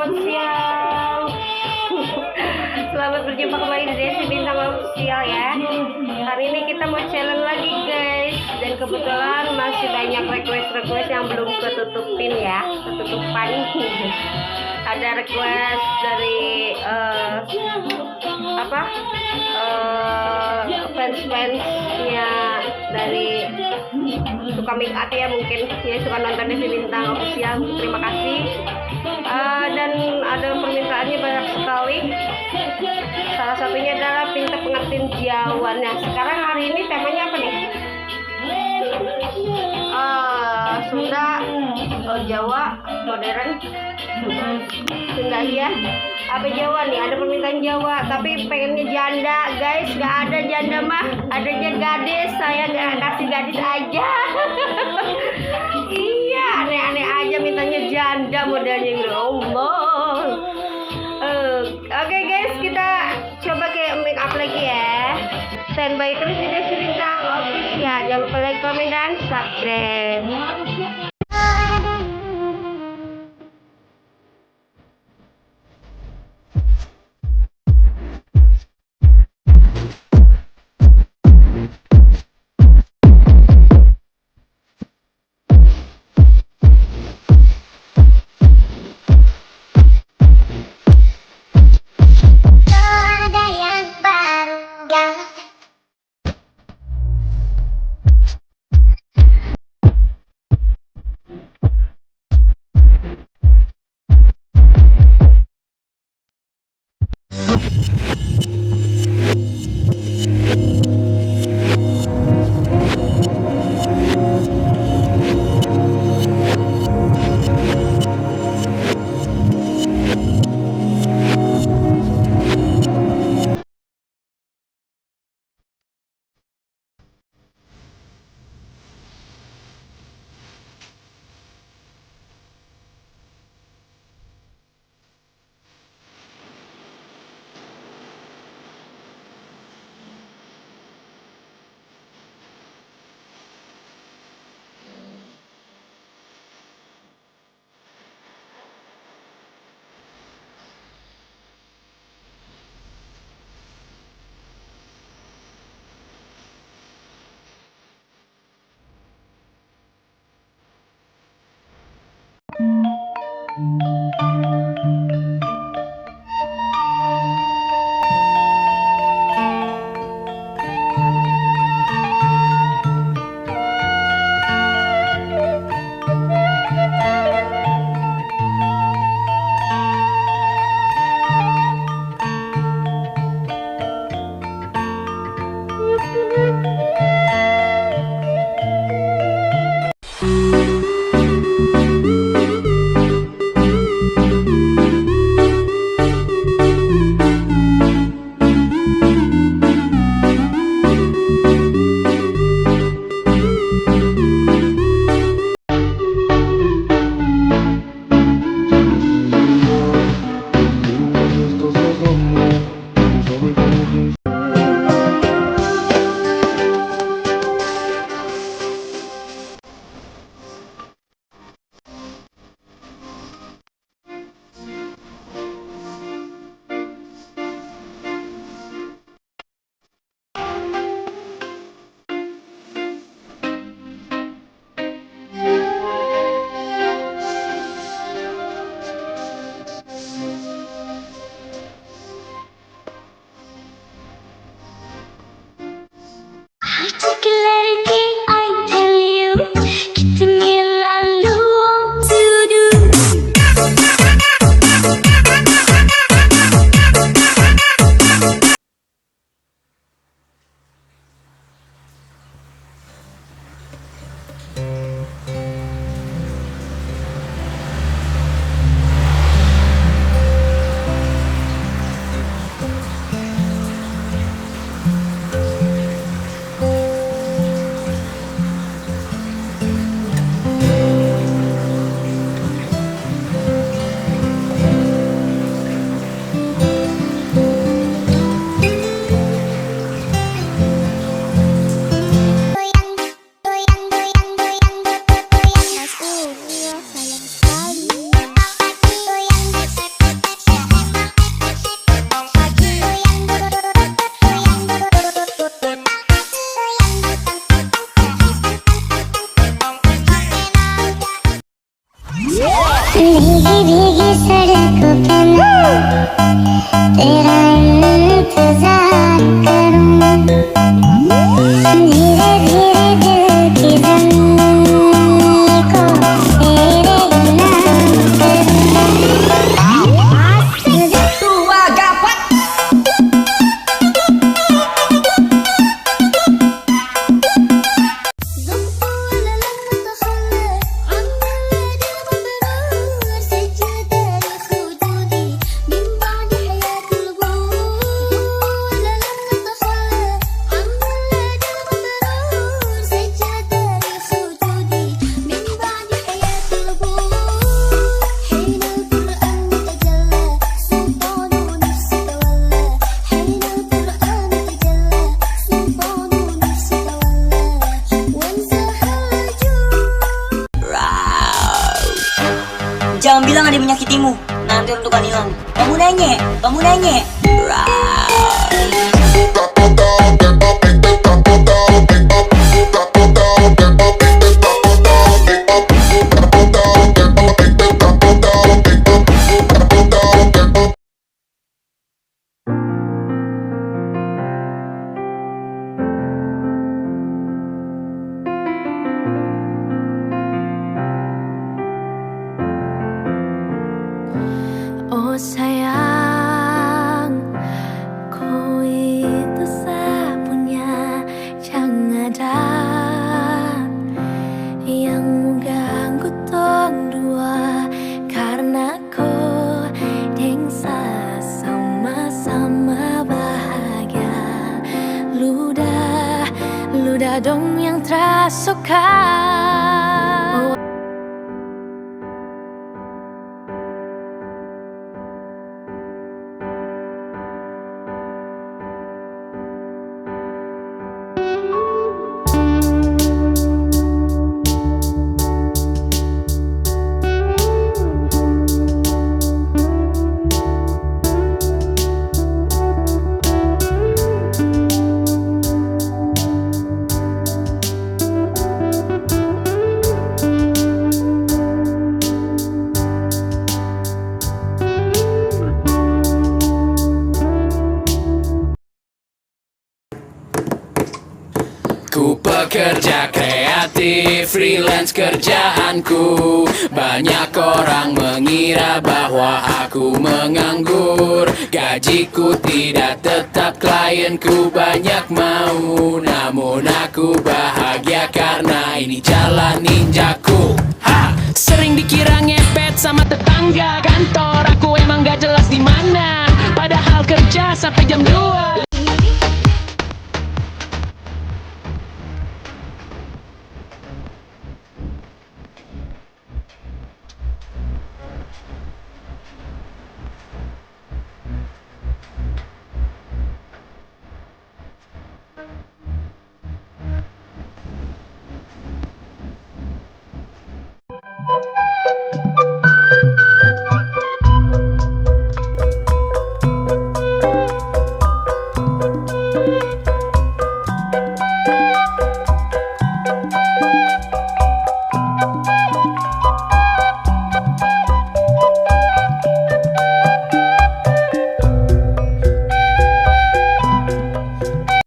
selamat siang. Selamat berjumpa kembali di Desi Bintang Official ya. Hari ini kita mau challenge lagi guys. Dan kebetulan masih banyak request yang belum ketutupin ya, ketutupan. Ada request dari fans-fansnya dari suka make up ya, mungkin ya suka nonton Desi Bintang Official. Terima kasih. Dan ada permintaannya banyak sekali. Salah satunya adalah pintar pengertian Jawa. Nah, sekarang hari ini temanya apa nih? Sunda, Jawa, modern, Sunda ya. Apa Jawa nih? Ada permintaan Jawa, tapi pengennya janda guys. Gak ada janda mah, adanya gadis. Saya gak kasih gadis aja. Iya, aneh-aneh aja mintanya janda modelnya gitu. Allah. Oke guys, kita coba ke make up lagi ya. Standby terus di Desi Bintang Official. Jangan lupa like, komen, dan subscribe. भीगी भीगी सड़कों पे मैं तेरा इंतजार करूं, धीरे धीरे दिल की ज़मीं को तेरे नाम करूं। Tua gapat. Jangan bilang ada yang menyakitimu. Nanti untuk hilang. Kamu nanya, kamu nanya. Oh sayang, ku itu sapunya yang ada yang mengganggu tong dua, karena ku dengsa sama-sama bahagia. Ludah, ludah dong yang terasuka. Ku pekerja kreatif, freelance kerjaanku. Banyak orang mengira bahwa aku menganggur. Gajiku tidak tetap, klienku banyak mau. Namun aku bahagia karena ini jalan ninjaku. Ha! Sering dikira ngepet sama tetangga kantor, aku emang gak jelas di mana. Padahal kerja sampai jam 2